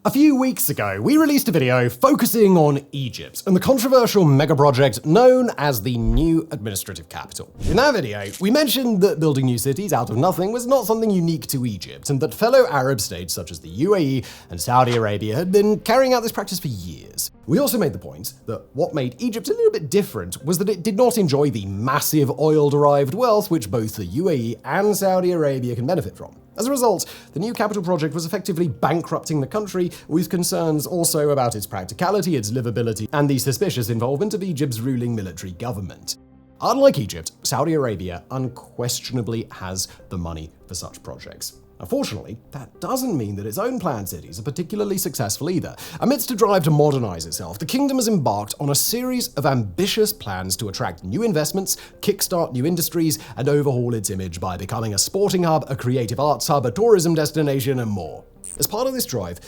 A few weeks ago, we released a video focusing on Egypt and the controversial megaproject known as the new administrative capital. In that video, we mentioned that building new cities out of nothing was not something unique to Egypt, and that fellow Arab states such as the UAE and Saudi Arabia had been carrying out this practice for years. We also made the point that what made Egypt a little bit different was that it did not enjoy the massive oil-derived wealth which both the UAE and Saudi Arabia can benefit from. As a result, the new capital project was effectively bankrupting the country, with concerns also about its practicality, its livability, and the suspicious involvement of Egypt's ruling military government. Unlike Egypt, Saudi Arabia unquestionably has the money for such projects. Unfortunately, that doesn't mean that its own planned cities are particularly successful either. Amidst a drive to modernize itself, the kingdom has embarked on a series of ambitious plans to attract new investments, kickstart new industries, and overhaul its image by becoming a sporting hub, a creative arts hub, a tourism destination, and more. As part of this drive,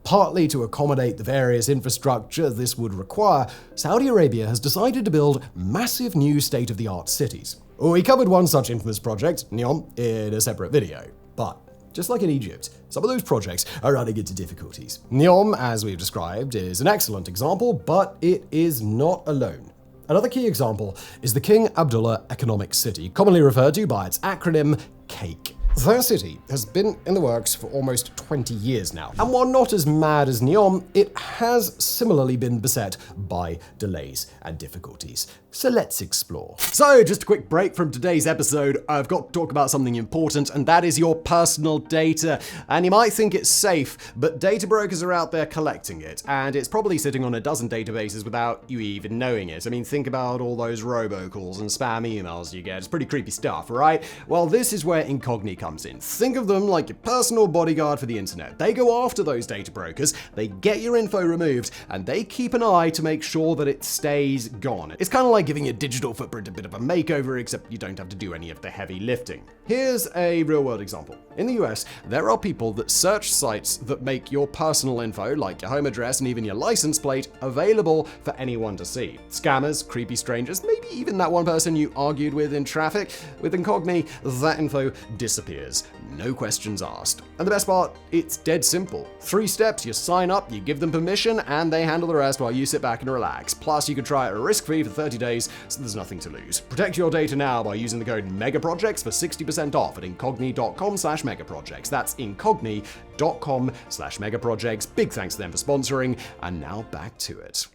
partly to accommodate the various infrastructure this would require, Saudi Arabia has decided to build massive new state-of-the-art cities. We covered one such infamous project, Neom, in a separate video. But just like in Egypt, some of those projects are running into difficulties. Neom, as we've described, is an excellent example, but it is not alone. Another key example is the King Abdullah Economic City, commonly referred to by its acronym CAKE. Their city has been in the works for almost 20 years now, and while not as mad as Neom, it has similarly been beset by delays and difficulties. So let's explore. So just a quick break from today's episode. I've got to talk about something important, and that is your personal data. And you might think it's safe, but data brokers are out there collecting it, and it's probably sitting on a dozen databases without you even knowing it. I mean, think about all those robocalls and spam emails you get. It's pretty creepy stuff, right? Well, this is where Incogni comes in. Think of them like your personal bodyguard for the internet. They go after those data brokers, they get your info removed, and they keep an eye to make sure that it stays gone. It's kind of like giving your digital footprint a bit of a makeover, except you don't have to do any of the heavy lifting. Here's a real-world example. In the US, there are people that search sites that make your personal info, like your home address and even your license plate, available for anyone to see. Scammers, creepy strangers, maybe even that one person you argued with in traffic. With Incogni, that info disappears. No questions asked. And the best part, it's dead simple. 3 steps, you sign up, you give them permission, and they handle the rest while you sit back and relax. Plus, you can try it risk-free for 30 days, so there's nothing to lose. Protect your data now by using the code Megaprojects for 60% off at incogni.com/megaprojects. That's incogni.com/megaprojects. Big thanks to them for sponsoring, and now back to it.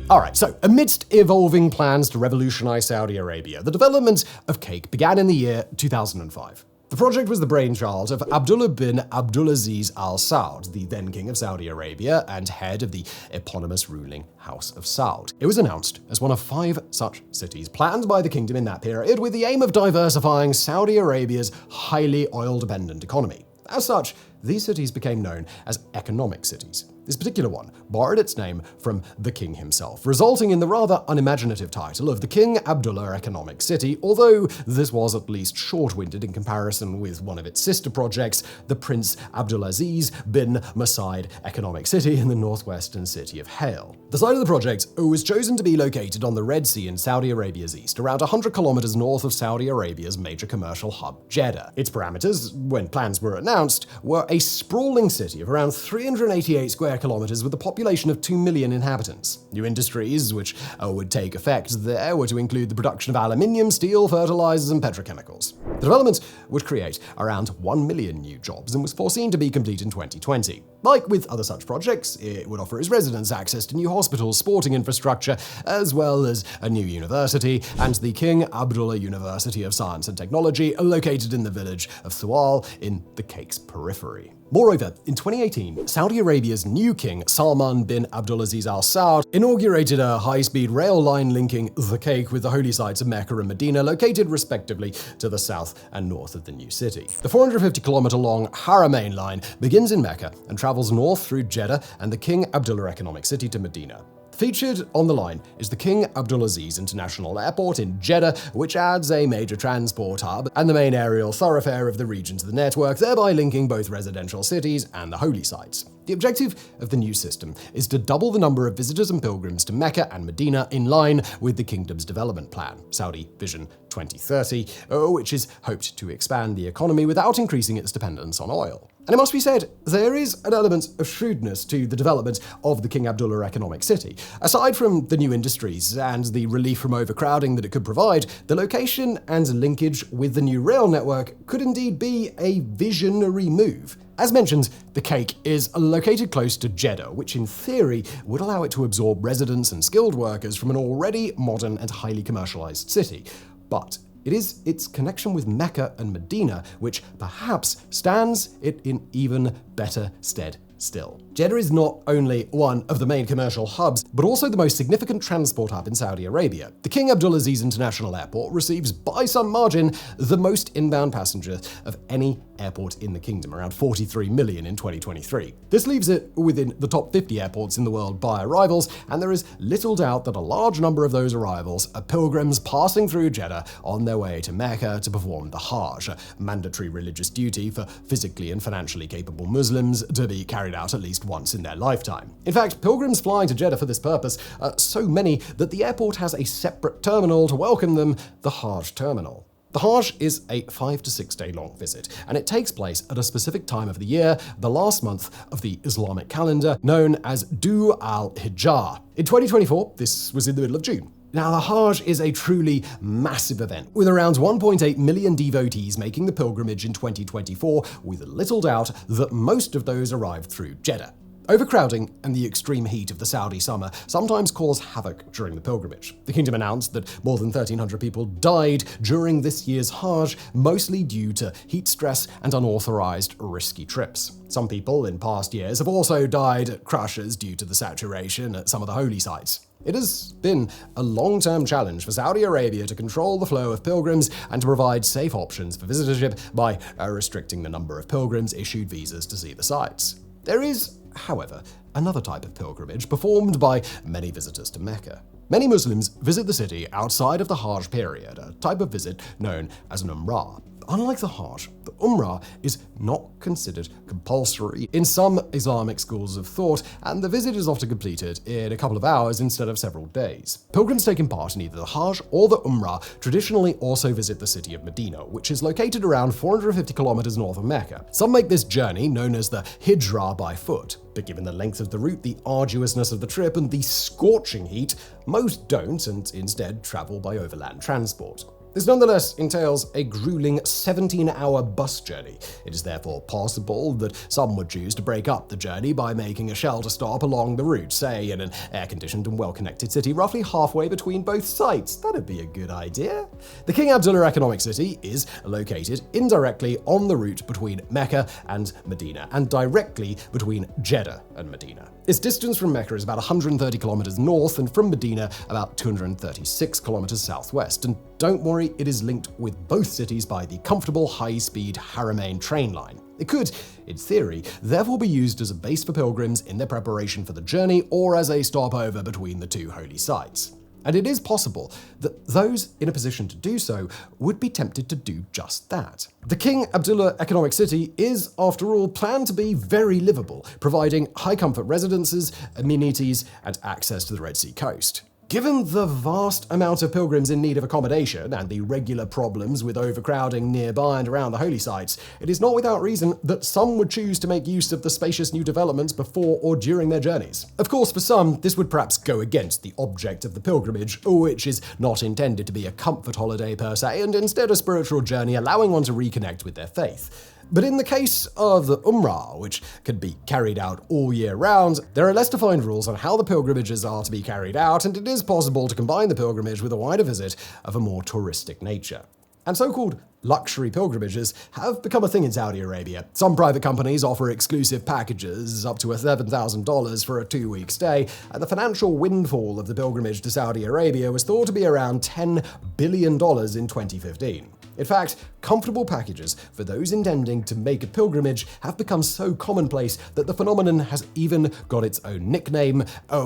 Alright, so amidst evolving plans to revolutionize Saudi Arabia, the development of CAKE began in the year 2005. The project was the brainchild of Abdullah bin Abdulaziz Al Saud, the then king of Saudi Arabia and head of the eponymous ruling House of Saud. It was announced as one of 5 such cities planned by the kingdom in that period with the aim of diversifying Saudi Arabia's highly oil-dependent economy. As such, these cities became known as economic cities. This particular one borrowed its name from the king himself, resulting in the rather unimaginative title of the King Abdullah Economic City, although this was at least short-winded in comparison with one of its sister projects, the Prince Abdulaziz bin Masaid Economic City in the northwestern city of Hale. The site of the project was chosen to be located on the Red Sea in Saudi Arabia's east, around 100 kilometers north of Saudi Arabia's major commercial hub, Jeddah. Its parameters, when plans were announced, were a sprawling city of around 388 square kilometers with a population of 2 million inhabitants. New industries which would take effect there were to include the production of aluminium, steel, fertilizers, and petrochemicals. The development would create around 1 million new jobs and was foreseen to be complete in 2020. Like with other such projects, it would offer its residents access to new hospitals, sporting infrastructure, as well as a new university, and the King Abdullah University of Science and Technology, located in the village of Thual in the CAKE's periphery. Moreover, in 2018, Saudi Arabia's new king, Salman bin Abdulaziz Al Saud, inaugurated a high-speed rail line linking the CAKE with the holy sites of Mecca and Medina, located respectively to the south and north of the new city. The 450-kilometer-long Haramain line begins in Mecca and travels north through Jeddah and the King Abdullah Economic City to Medina. Featured on the line is the King Abdulaziz International Airport in Jeddah, which adds a major transport hub and the main aerial thoroughfare of the region to the network, thereby linking both residential cities and the holy sites. The objective of the new system is to double the number of visitors and pilgrims to Mecca and Medina in line with the kingdom's development plan, Saudi Vision 2030, which is hoped to expand the economy without increasing its dependence on oil. And it must be said, there is an element of shrewdness to the development of the King Abdullah Economic City. Aside from the new industries and the relief from overcrowding that it could provide, the location and linkage with the new rail network could indeed be a visionary move. As mentioned, the cake is located close to Jeddah, which in theory would allow it to absorb residents and skilled workers from an already modern and highly commercialized city. But it is its connection with Mecca and Medina which perhaps stands it in even better stead still. Jeddah is not only one of the main commercial hubs, but also the most significant transport hub in Saudi Arabia. The King Abdulaziz International Airport receives, by some margin, the most inbound passengers of any airport in the kingdom, around 43 million in 2023. This leaves it within the top 50 airports in the world by arrivals, and there is little doubt that a large number of those arrivals are pilgrims passing through Jeddah on their way to Mecca to perform the Hajj, a mandatory religious duty for physically and financially capable Muslims to be carried out at least once in their lifetime. In fact, pilgrims flying to Jeddah for this purpose are so many that the airport has a separate terminal to welcome them, the Hajj terminal. The Hajj is a 5 to 6 day long visit, and it takes place at a specific time of the year, the last month of the Islamic calendar, known as Du al-Hijjah. In 2024, this was in the middle of June. Now, the Hajj is a truly massive event, with around 1.8 million devotees making the pilgrimage in 2024, with little doubt that most of those arrived through Jeddah. Overcrowding and the extreme heat of the Saudi summer sometimes cause havoc during the pilgrimage. The kingdom announced that more than 1,300 people died during this year's Hajj, mostly due to heat stress and unauthorized risky trips. Some people in past years have also died at crashes due to the saturation at some of the holy sites. It has been a long-term challenge for Saudi Arabia to control the flow of pilgrims and to provide safe options for visitorship by restricting the number of pilgrims issued visas to see the sites. There is, however, another type of pilgrimage performed by many visitors to Mecca. Many Muslims visit the city outside of the Hajj period, a type of visit known as an Umrah. Unlike the Hajj, the Umrah is not considered compulsory in some Islamic schools of thought, and the visit is often completed in a couple of hours instead of several days. Pilgrims taking part in either the Hajj or the Umrah traditionally also visit the city of Medina, which is located around 450 kilometers north of Mecca. Some make this journey, known as the Hijrah, by foot, but given the length of the route, the arduousness of the trip, and the scorching heat, most don't and instead travel by overland transport. This nonetheless entails a grueling 17-hour bus journey. It is therefore possible that some would choose to break up the journey by making a shelter stop along the route, say in an air-conditioned and well-connected city roughly halfway between both sites. That'd be a good idea. The King Abdullah Economic City is located indirectly on the route between Mecca and Medina, and directly between Jeddah and Medina. Its distance from Mecca is about 130 kilometers north, and from Medina about 236 kilometers southwest. And don't worry, it is linked with both cities by the comfortable high-speed Haramain train line. It could, in theory, therefore be used as a base for pilgrims in their preparation for the journey or as a stopover between the two holy sites. And it is possible that those in a position to do so would be tempted to do just that. The King Abdullah Economic City is, after all, planned to be very livable, providing high-comfort residences, amenities, and access to the Red Sea coast. Given the vast amount of pilgrims in need of accommodation and the regular problems with overcrowding nearby and around the holy sites, it is not without reason that some would choose to make use of the spacious new developments before or during their journeys. Of course, for some, this would perhaps go against the object of the pilgrimage, which is not intended to be a comfort holiday per se, and instead a spiritual journey allowing one to reconnect with their faith. But in the case of the Umrah, which can be carried out all year round, there are less defined rules on how the pilgrimages are to be carried out, and it is possible to combine the pilgrimage with a wider visit of a more touristic nature. And so-called luxury pilgrimages have become a thing in Saudi Arabia. Some private companies offer exclusive packages up to $7,000 for a 2-week stay, and the financial windfall of the pilgrimage to Saudi Arabia was thought to be around $10 billion in 2015. In fact, comfortable packages for those intending to make a pilgrimage have become so commonplace that the phenomenon has even got its own nickname,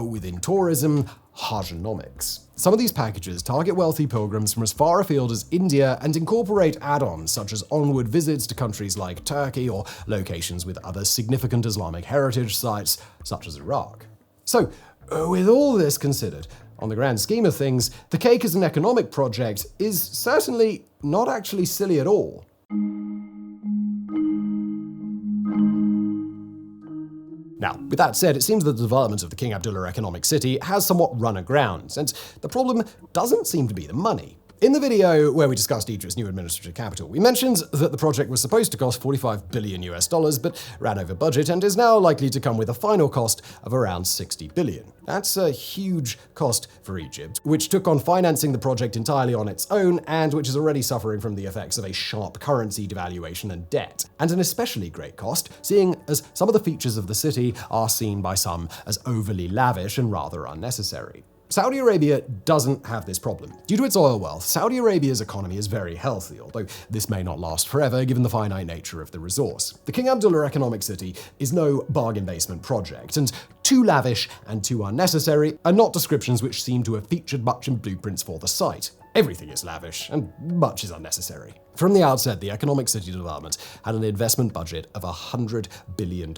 within tourism, Hagenomics. Some of these packages target wealthy pilgrims from as far afield as India and incorporate add-ons such as onward visits to countries like Turkey or locations with other significant Islamic heritage sites such as Iraq. So, with all this considered, on the grand scheme of things, the cake as an economic project is certainly not actually silly at all. Now, with that said, it seems that the development of the King Abdullah Economic City has somewhat run aground, and the problem doesn't seem to be the money. In the video where we discussed Egypt's new administrative capital, we mentioned that the project was supposed to cost $45 billion, but ran over budget and is now likely to come with a final cost of around $60 billion. That's a huge cost for Egypt, which took on financing the project entirely on its own and which is already suffering from the effects of a sharp currency devaluation and debt. And an especially great cost, seeing as some of the features of the city are seen by some as overly lavish and rather unnecessary. Saudi Arabia doesn't have this problem. Due to its oil wealth, Saudi Arabia's economy is very healthy, although this may not last forever given the finite nature of the resource. The King Abdullah Economic City is no bargain basement project, and too lavish and too unnecessary are not descriptions which seem to have featured much in blueprints for the site. Everything is lavish, and much is unnecessary. From the outset, the economic city development had an investment budget of $100 billion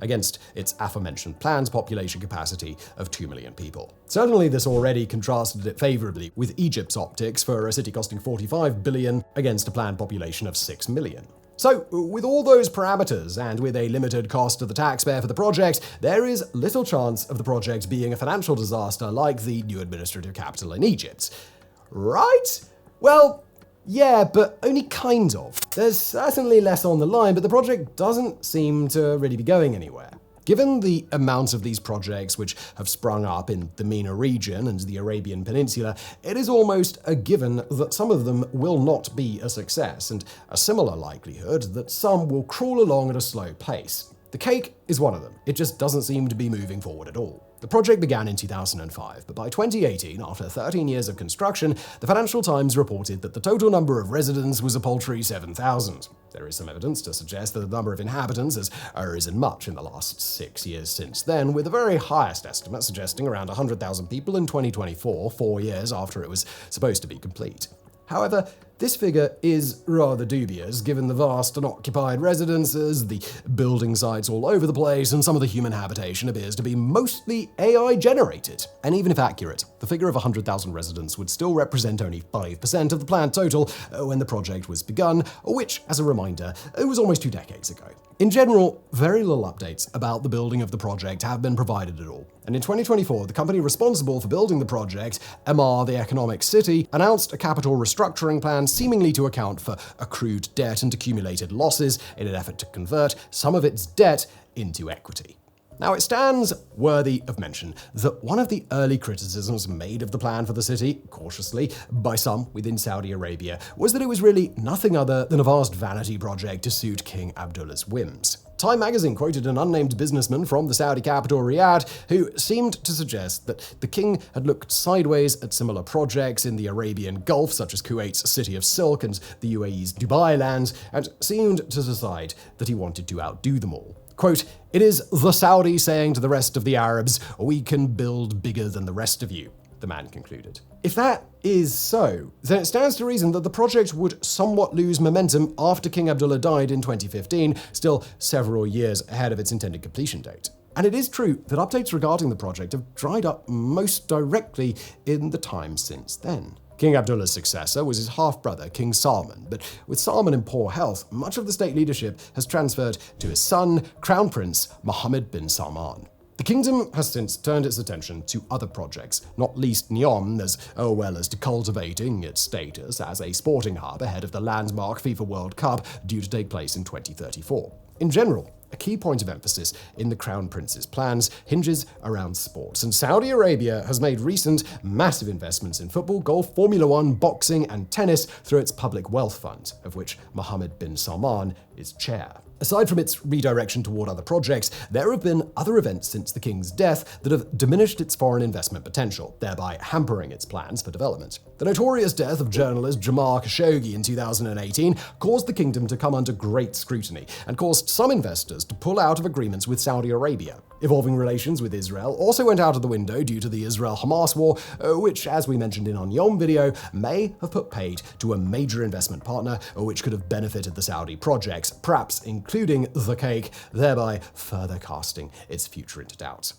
against its aforementioned planned population capacity of 2 million people. Certainly, this already contrasted it favorably with Egypt's optics for a city costing $45 billion against a planned population of 6 million. So, with all those parameters, and with a limited cost to the taxpayer for the project, there is little chance of the project being a financial disaster like the new administrative capital in Egypt. Right? Well, yeah, but only kind of. There's certainly less on the line, but the project doesn't seem to really be going anywhere. Given the amount of these projects which have sprung up in the MENA region and the Arabian Peninsula, it is almost a given that some of them will not be a success, and a similar likelihood that some will crawl along at a slow pace. The cake is one of them. It just doesn't seem to be moving forward at all. The project began in 2005, but by 2018, after 13 years of construction, the Financial Times reported that the total number of residents was a paltry 7,000. There is some evidence to suggest that the number of inhabitants has risen much in the last 6 years since then, with the very highest estimate suggesting around 100,000 people in 2024, 4 years after it was supposed to be complete. However, this figure is rather dubious given the vast unoccupied residences, the building sites all over the place, and some of the human habitation appears to be mostly AI generated. And even if accurate, the figure of 100,000 residents would still represent only 5% of the planned total when the project was begun, which, as a reminder, it was almost 2 decades ago. In general, very little updates about the building of the project have been provided at all. And in 2024, the company responsible for building the project, Emaar the Economic City, announced a capital restructuring plan seemingly to account for accrued debt and accumulated losses in an effort to convert some of its debt into equity. Now, it stands worthy of mention that one of the early criticisms made of the plan for the city, cautiously, by some within Saudi Arabia, was that it was really nothing other than a vast vanity project to suit King Abdullah's whims. Time magazine quoted an unnamed businessman from the Saudi capital, Riyadh, who seemed to suggest that the king had looked sideways at similar projects in the Arabian Gulf, such as Kuwait's City of Silk and the UAE's Dubai lands, and seemed to decide that he wanted to outdo them all. Quote, "It is the Saudi saying to the rest of the Arabs, we can build bigger than the rest of you," the man concluded. If that is so, then it stands to reason that the project would somewhat lose momentum after King Abdullah died in 2015, still several years ahead of its intended completion date. And it is true that updates regarding the project have dried up most directly in the time since then. King Abdullah's successor was his half-brother, King Salman, but with Salman in poor health, much of the state leadership has transferred to his son, Crown Prince Mohammed bin Salman. The kingdom has since turned its attention to other projects, not least Neom, as well as to cultivating its status as a sporting hub ahead of the landmark FIFA World Cup due to take place in 2034. In general, a key point of emphasis in the Crown Prince's plans hinges around sports, and Saudi Arabia has made recent massive investments in football, golf, Formula One, boxing, and tennis through its public wealth fund, of which Mohammed bin Salman is chair. Aside from its redirection toward other projects, there have been other events since the king's death that have diminished its foreign investment potential, thereby hampering its plans for development. The notorious death of journalist Jamal Khashoggi in 2018 caused the kingdom to come under great scrutiny and caused some investors to pull out of agreements with Saudi Arabia. Evolving relations with Israel also went out of the window due to the Israel-Hamas war, which, as we mentioned in our Yom video, may have put paid to a major investment partner, which could have benefited the Saudi projects, perhaps including the cake, thereby further casting its future into doubt.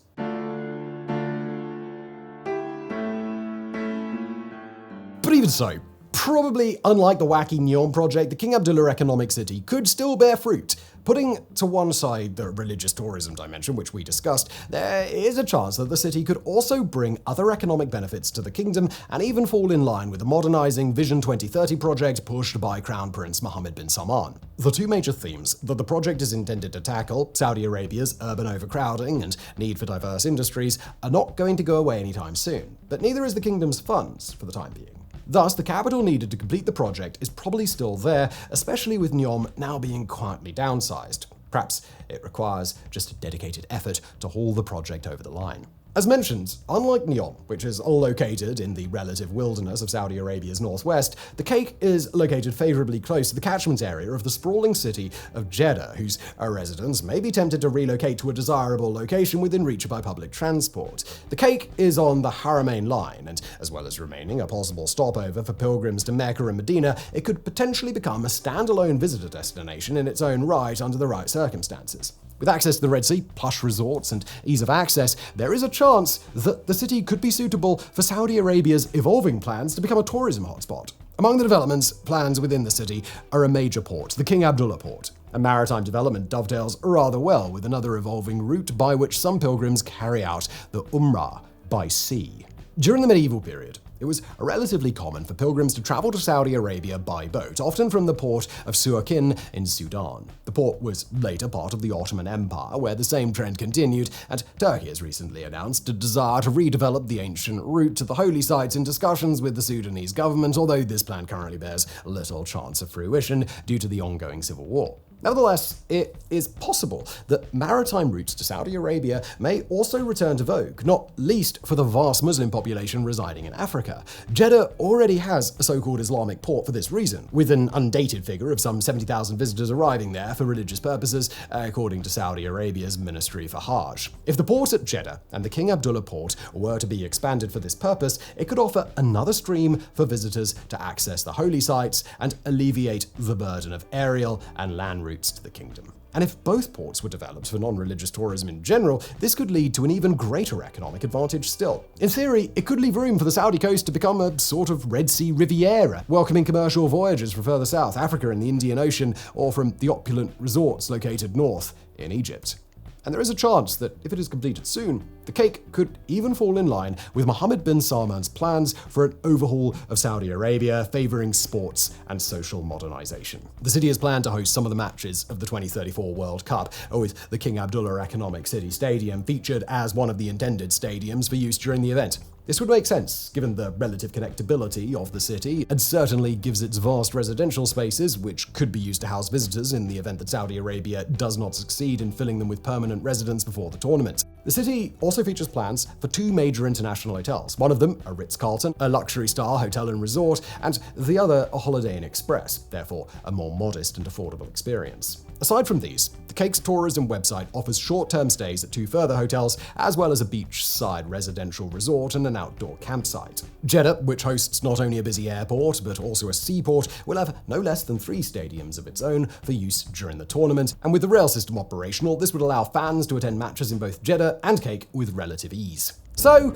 But even so, probably unlike the wacky Neom project, the King Abdullah Economic City could still bear fruit. Putting to one side the religious tourism dimension, which we discussed, there is a chance that the city could also bring other economic benefits to the kingdom and even fall in line with the modernizing Vision 2030 project pushed by Crown Prince Mohammed bin Salman. The two major themes that the project is intended to tackle, Saudi Arabia's urban overcrowding and need for diverse industries, are not going to go away anytime soon, but neither is the kingdom's funds for the time being. Thus, the capital needed to complete the project is probably still there, especially with Neom now being quietly downsized. Perhaps it requires just a dedicated effort to haul the project over the line. As mentioned, unlike Neom, which is located in the relative wilderness of Saudi Arabia's northwest, the cake is located favorably close to the catchment area of the sprawling city of Jeddah, whose residents may be tempted to relocate to a desirable location within reach by public transport. The cake is on the Haramain line, and as well as remaining a possible stopover for pilgrims to Mecca and Medina, it could potentially become a standalone visitor destination in its own right under the right circumstances. With access to the Red Sea, plush resorts, and ease of access, there is a chance that the city could be suitable for Saudi Arabia's evolving plans to become a tourism hotspot. Among the developments plans within the city are a major port, the King Abdullah Port. A maritime development dovetails rather well with another evolving route by which some pilgrims carry out the Umrah by sea. During the medieval period, it was relatively common for pilgrims to travel to Saudi Arabia by boat, often from the port of Suakin in Sudan. The port was later part of the Ottoman Empire, where the same trend continued, and Turkey has recently announced a desire to redevelop the ancient route to the holy sites in discussions with the Sudanese government, although this plan currently bears little chance of fruition due to the ongoing civil war. Nevertheless, it is possible that maritime routes to Saudi Arabia may also return to vogue, not least for the vast Muslim population residing in Africa. Jeddah already has a so-called Islamic port for this reason, with an undated figure of some 70,000 visitors arriving there for religious purposes, according to Saudi Arabia's Ministry for Hajj. If the port at Jeddah and the King Abdullah port were to be expanded for this purpose, it could offer another stream for visitors to access the holy sites and alleviate the burden of aerial and land routes to the kingdom. And if both ports were developed for non-religious tourism in general, this could lead to an even greater economic advantage still. In theory, it could leave room for the Saudi coast to become a sort of Red Sea Riviera, welcoming commercial voyagers from further south, Africa and the Indian Ocean, or from the opulent resorts located north in Egypt. And there is a chance that if it is completed soon, the cake could even fall in line with Mohammed bin Salman's plans for an overhaul of Saudi Arabia, favoring sports and social modernization. The city has planned to host some of the matches of the 2034 World Cup, with the King Abdullah Economic City Stadium featured as one of the intended stadiums for use during the event. This would make sense, given the relative connectability of the city, and certainly gives its vast residential spaces, which could be used to house visitors in the event that Saudi Arabia does not succeed in filling them with permanent residents before the tournament. The city also features plans for two major international hotels, one of them a Ritz-Carlton, a luxury star hotel and resort, and the other a Holiday Inn Express, therefore a more modest and affordable experience. Aside from these, the cake's tourism website offers short-term stays at two further hotels, as well as a beachside residential resort and an outdoor campsite. Jeddah, which hosts not only a busy airport, but also a seaport, will have no less than 3 stadiums of its own for use during the tournament, and with the rail system operational, this would allow fans to attend matches in both Jeddah and Cake with relative ease. So,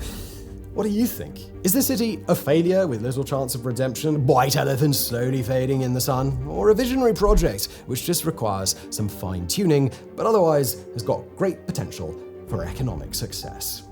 what do you think? Is this city a failure with little chance of redemption, white elephants slowly fading in the sun, or a visionary project which just requires some fine-tuning, but otherwise has got great potential for economic success?